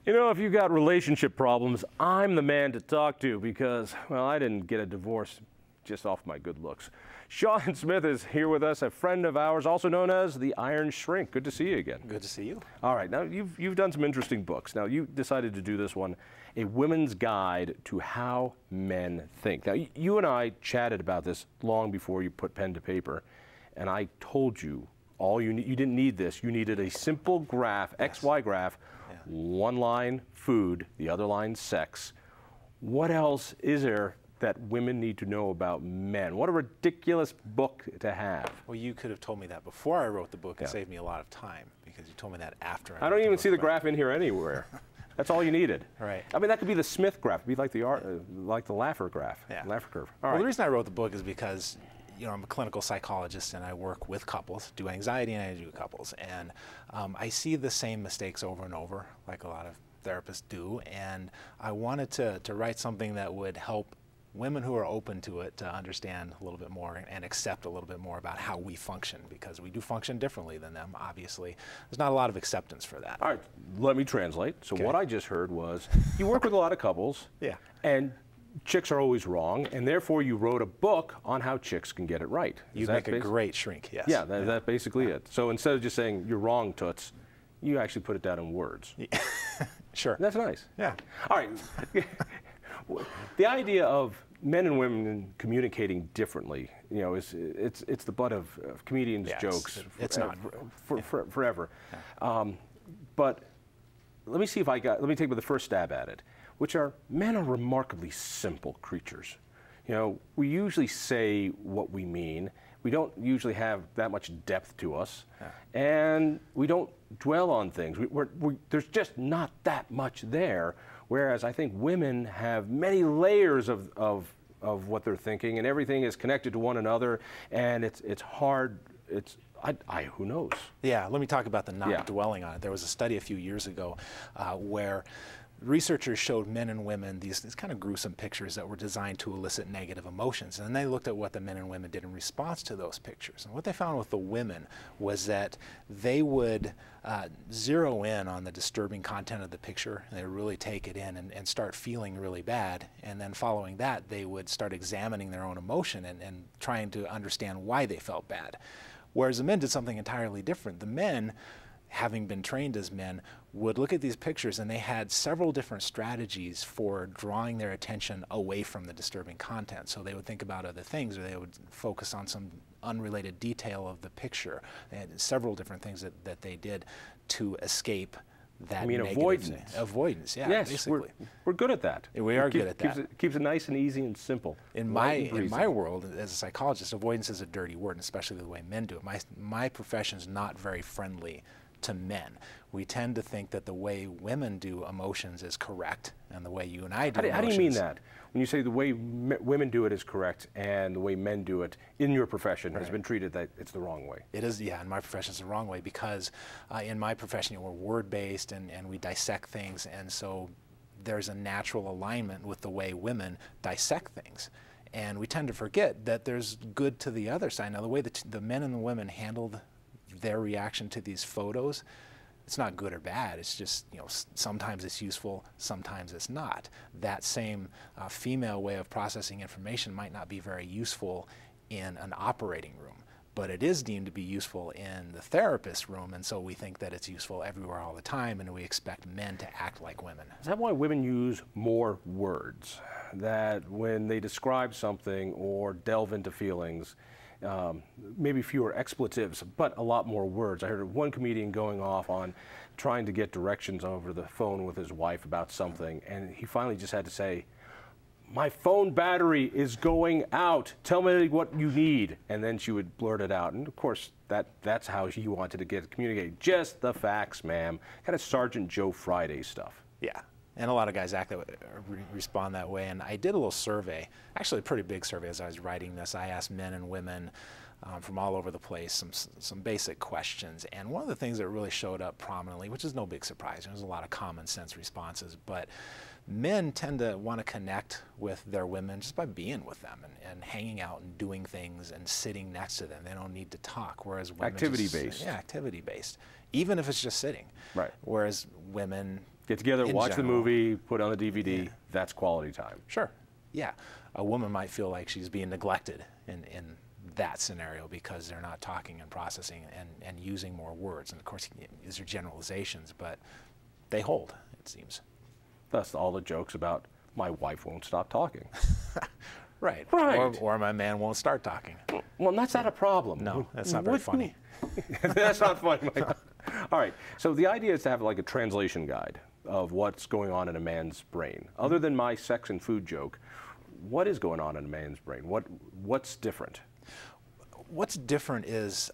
You know, if you've got relationship problems, I'm the man to talk to because, well, I didn't get a divorce just off my good looks. Shawn Smith is here with us, a friend of ours, also known as the Iron Shrink. Good to see you again. Good to see you. All right, now you've done some interesting books. Now you decided to do this one, A Women's Guide to How Men Think. Now you and I chatted about this long before you put pen to paper, and I told you you didn't need this. You needed a simple graph, yes. XY graph. Yeah. One line food, the other line sex. What else is there that women need to know about men? What a ridiculous book to have. Well, you could have told me that before I wrote the book. It saved me a lot of time because you told me that after I don't even see the graph in here anywhere. That's all you needed. Right. I mean, that could be the Smith graph. It'd be like the Laffer graph. Yeah. Laffer curve. All right. Well, the reason I wrote the book is because I'm a clinical psychologist and I work with couples, do anxiety and I do couples. And I see the same mistakes over and over, like a lot of therapists do. And I wanted to write something that would help women who are open to it to understand a little bit more and accept a little bit more about how we function, because we do function differently than them, obviously. There's not a lot of acceptance for that. All right, let me translate. So what I just heard was you work with a lot of couples. Yeah. And chicks are always wrong, and therefore you wrote a book on how chicks can get it right. You make a great shrink, yes. Yeah, that's basically it. So instead of just saying, you're wrong, toots, you actually put it down in words. Yeah. Sure. That's nice. Yeah. All right. The idea of men and women communicating differently, it's the butt of comedians' jokes forever. Yeah. But let me take the first stab at it, which are men are remarkably simple creatures. We usually say what we mean. We don't usually have that much depth to us, and we don't dwell on things. There's just not that much there. Whereas I think women have many layers of what they're thinking, and everything is connected to one another, and it's hard. Who knows? Yeah, let me talk about the not dwelling on it. There was a study a few years ago where researchers showed men and women these kind of gruesome pictures that were designed to elicit negative emotions. And they looked at what the men and women did in response to those pictures. And what they found with the women was that they would zero in on the disturbing content of the picture. And they would really take it in and start feeling really bad. And then following that, they would start examining their own emotion and trying to understand why they felt bad. Whereas the men did something entirely different. The men, having been trained as men, would look at these pictures and they had several different strategies for drawing their attention away from the disturbing content. So they would think about other things, or they would focus on some unrelated detail of the picture. They had several different things that they did to escape that avoidance. Avoidance, yeah, yes, basically. We're good at that. We are good at that. It keeps it nice and easy and simple. In my world, as a psychologist, avoidance is a dirty word, and especially the way men do it. My profession is not very friendly to men. We tend to think that the way women do emotions is correct, and the way you and I do emotions. How do you mean that? When you say the way women do it is correct, and the way men do it in your profession has been treated that it's the wrong way. It is, yeah, in my profession it's the wrong way, because in my profession we're word-based and we dissect things, and so there's a natural alignment with the way women dissect things. And we tend to forget that there's good to the other side. Now, the way that the men and the women handled their reaction to these photos, it's not good or bad. It's just, sometimes it's useful, sometimes it's not. That same female way of processing information might not be very useful in an operating room, but it is deemed to be useful in the therapist room, and so we think that it's useful everywhere all the time, and we expect men to act like women. Is that why women use more words? That when they describe something or delve into feelings, maybe fewer expletives, but a lot more words. I heard one comedian going off on trying to get directions over the phone with his wife about something, and he finally just had to say, "My phone battery is going out. Tell me what you need." And then she would blurt it out. And of course, that's how he wanted to communicate. Just the facts, ma'am. Kind of Sergeant Joe Friday stuff. Yeah. And a lot of guys respond that way. And I did a little survey, actually a pretty big survey as I was writing this. I asked men and women from all over the place some basic questions. And one of the things that really showed up prominently, which is no big surprise, there's a lot of common sense responses, but men tend to want to connect with their women just by being with them and hanging out and doing things and sitting next to them. They don't need to talk, whereas women activity-based. Yeah, activity-based. Even if it's just sitting. Right. Whereas women Get together, watch the movie, put on the DVD. Yeah. That's quality time. Sure. Yeah. A woman might feel like she's being neglected in that scenario because they're not talking and processing and using more words. And of course, these are generalizations, but they hold, it seems. That's all the jokes about my wife won't stop talking. Right. Or my man won't start talking. Well, that's not a problem. No, that's not very funny. That's not funny. All right. So the idea is to have like a translation guide of what's going on in a man's brain. Other than my sex and food joke, what is going on in a man's brain? What's different? What's different is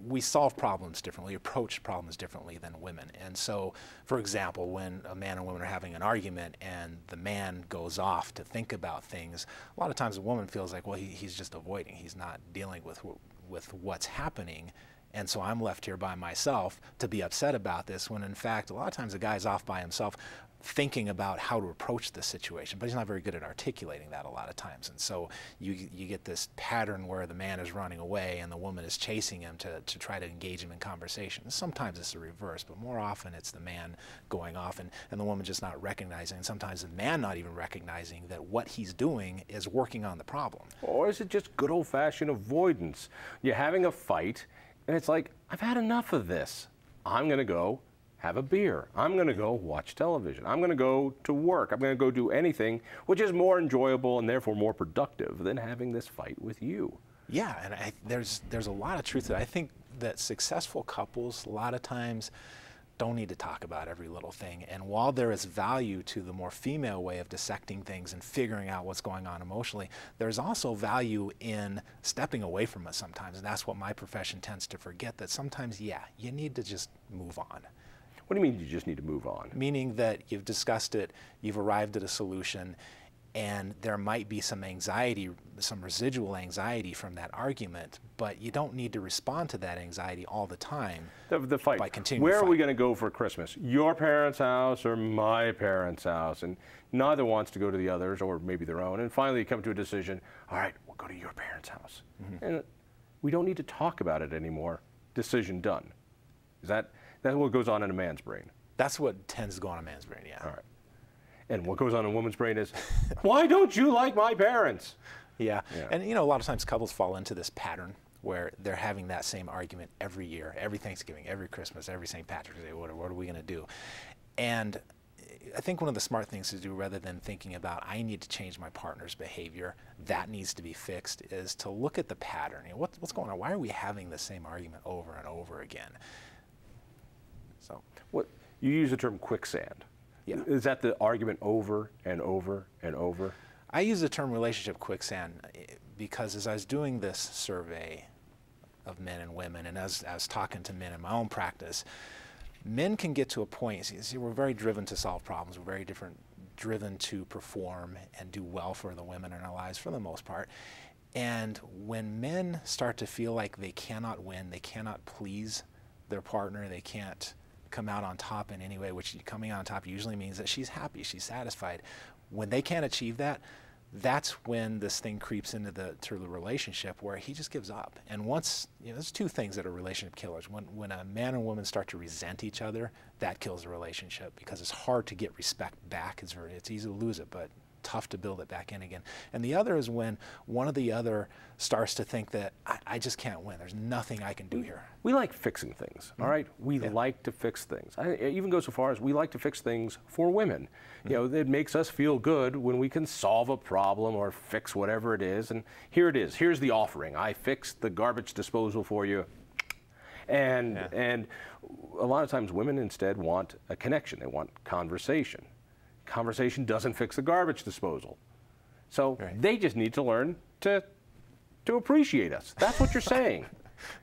we solve problems differently, approach problems differently than women. And so, for example, when a man and woman are having an argument and the man goes off to think about things, a lot of times the woman feels like, well, he's just avoiding. He's not dealing with what's happening. And so I'm left here by myself to be upset about this, when in fact, a lot of times the guy's off by himself thinking about how to approach the situation, but he's not very good at articulating that a lot of times. And so you get this pattern where the man is running away and the woman is chasing him to try to engage him in conversation. Sometimes it's the reverse, but more often it's the man going off and the woman just not recognizing, and sometimes the man not even recognizing that what he's doing is working on the problem. Or is it just good old-fashioned avoidance? You're having a fight, and it's like, I've had enough of this. I'm going to go have a beer. I'm going to go watch television. I'm going to go to work. I'm going to go do anything which is more enjoyable and therefore more productive than having this fight with you. Yeah, and there's a lot of truth to that. I think that successful couples a lot of times don't need to talk about every little thing. And while there is value to the more female way of dissecting things and figuring out what's going on emotionally, there's also value in stepping away from it sometimes. And that's what my profession tends to forget, that sometimes, yeah, you need to just move on. What do you mean you just need to move on? Meaning that you've discussed it, you've arrived at a solution, and there might be some anxiety, some residual anxiety from that argument, but you don't need to respond to that anxiety all the time. The fight. By continuing Where to are fight. we going to go for Christmas? Your parents' house or my parents' house? And neither wants to go to the others, or maybe their own. And finally you come to a decision, all right, we'll go to your parents' house. Mm-hmm. And we don't need to talk about it anymore. Decision done. That's what goes on in a man's brain. That's what tends to go on in a man's brain, yeah. All right. And what goes on in a woman's brain is, why don't you like my parents? Yeah. And a lot of times couples fall into this pattern where they're having that same argument every year, every Thanksgiving, every Christmas, every St. Patrick's Day, what are we going to do? And I think one of the smart things to do, rather than thinking about, I need to change my partner's behavior, that needs to be fixed, is to look at the pattern. What's going on? Why are we having the same argument over and over again? So, you use the term quicksand. Yeah. Is that the argument over and over and over? I use the term relationship quicksand because as I was doing this survey of men and women, and as I was talking to men in my own practice, men can get to a point, see, we're very driven to solve problems, we're very driven to perform and do well for the women in our lives for the most part. And when men start to feel like they cannot win, they cannot please their partner, they can't come out on top in any way, which coming out on top usually means that she's happy, she's satisfied. When they can't achieve that, that's when this thing creeps into the relationship where he just gives up. And once, there's two things that are relationship killers. When a man and woman start to resent each other, that kills the relationship because it's hard to get respect back. It's easy to lose it, but tough to build it back in again. And the other is when one or the other starts to think that I just can't win. There's nothing I can do here. We like fixing things, all right? We like to fix things. I even go so far as we like to fix things for women. It makes us feel good when we can solve a problem or fix whatever it is. And here it is. Here's the offering. I fixed the garbage disposal for you. And a lot of times women instead want a connection. They want conversation. Conversation doesn't fix the garbage disposal. So they just need to learn to appreciate us. That's what you're saying.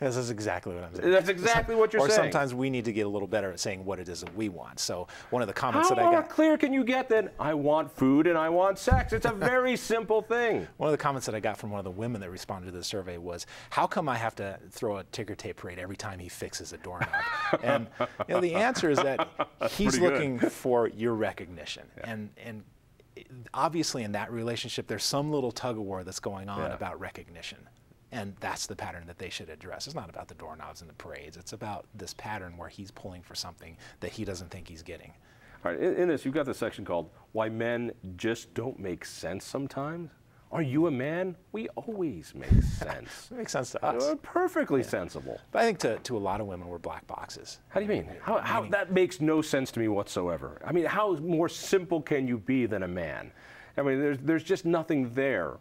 This is exactly what I'm saying. That's exactly what you're saying. Or sometimes we need to get a little better at saying what it is that we want. So one of the comments that I How got... clear can you get that I want food and I want sex? It's a very simple thing. One of the comments that I got from one of the women that responded to the survey was, how come I have to throw a ticker tape parade every time he fixes a doorknob? And the answer is that he's looking for your recognition. Yeah. And obviously in that relationship, there's some little tug of war that's going on about recognition. And that's the pattern that they should address. It's not about the doorknobs and the parades. It's about this pattern where he's pulling for something that he doesn't think he's getting. All right, in this, you've got this section called Why Men Just Don't Make Sense Sometimes. Are you a man? We always make sense. It makes sense to us. We're perfectly sensible. But I think to a lot of women, we're black boxes. How do you mean? How that makes no sense to me whatsoever. I mean, how more simple can you be than a man? I mean, there's just nothing there.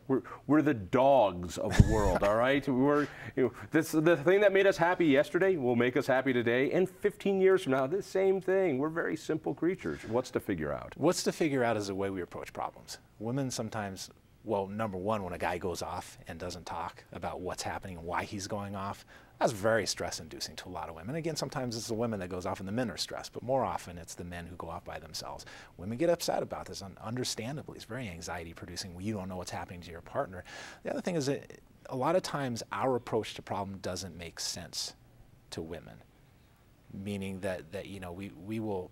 We're the dogs of the world, all right? The thing that made us happy yesterday will make us happy today, and 15 years from now, the same thing. We're very simple creatures. What's to figure out? What's to figure out is the way we approach problems. Women sometimes, well, number one, when a guy goes off and doesn't talk about what's happening and why he's going off, that's very stress-inducing to a lot of women. Again, sometimes it's the women that goes off and the men are stressed, but more often it's the men who go off by themselves. Women get upset about this, understandably. It's very anxiety-producing when you don't know what's happening to your partner. The other thing is that a lot of times our approach to problem doesn't make sense to women, meaning that you know, we will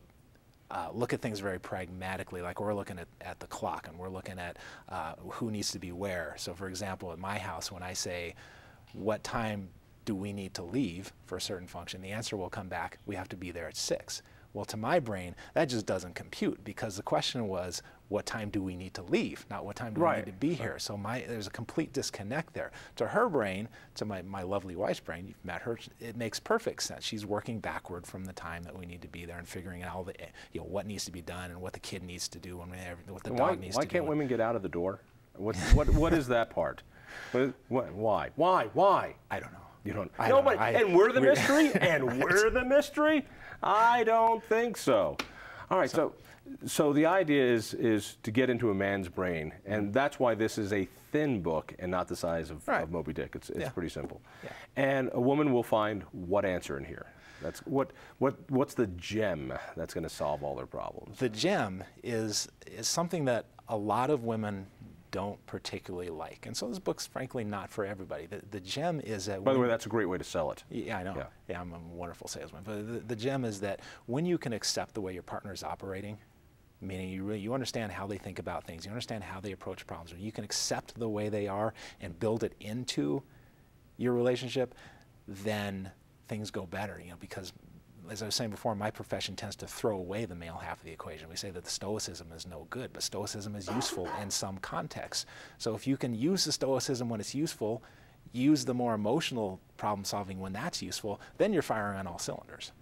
look at things very pragmatically, like we're looking at the clock and we're looking at who needs to be where. So for example, at my house, when I say, what time do we need to leave for a certain function, the answer will come back, we have to be there at 6. Well, to my brain, that just doesn't compute, because the question was, what time do we need to leave, not what time do we need to be here. So there's a complete disconnect there. To her brain, to my lovely wife's brain, you've met her, it makes perfect sense. She's working backward from the time that we need to be there and figuring out all the, you know, what needs to be done and what the kid needs to do and what the dog needs to do. Why can't women get out of the door? What is that part? Why? I don't know. You don't. Nobody. And we're the mystery. And we're the mystery. I don't think so. All right. So the idea is to get into a man's brain, and that's why this is a thin book and not the size of Moby Dick. It's pretty simple. Yeah. And a woman will find what answer in here. That's what's the gem that's going to solve all their problems. The gem is something that a lot of women don't particularly like. And so this book's frankly not for everybody. The gem is that... By the way, that's a great way to sell it. Yeah, I know. Yeah, I'm a wonderful salesman. But the gem is that when you can accept the way your partner is operating, meaning you understand how they think about things, you understand how they approach problems, when you can accept the way they are and build it into your relationship, then things go better, you know, because as I was saying before, my profession tends to throw away the male half of the equation. We say that the stoicism is no good, but stoicism is useful in some contexts. So if you can use the stoicism when it's useful, use the more emotional problem solving when that's useful, then you're firing on all cylinders.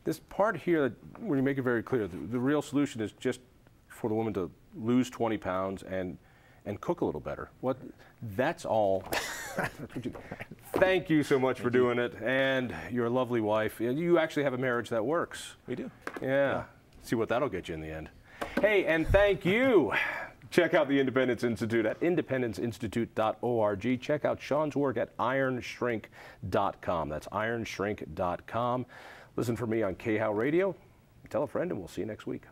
This part here, when you make it very clear, the real solution is just for the woman to lose 20 pounds and cook a little better. That's all. That's what you, thank you so much for doing it, and your lovely wife. You actually have a marriage that works. We do. Yeah. See what that'll get you in the end. Hey, and thank you. Check out the Independence Institute at independenceinstitute.org. Check out Shawn's work at ironshrink.com. That's ironshrink.com. Listen for me on KHOW Radio. Tell a friend, and we'll see you next week.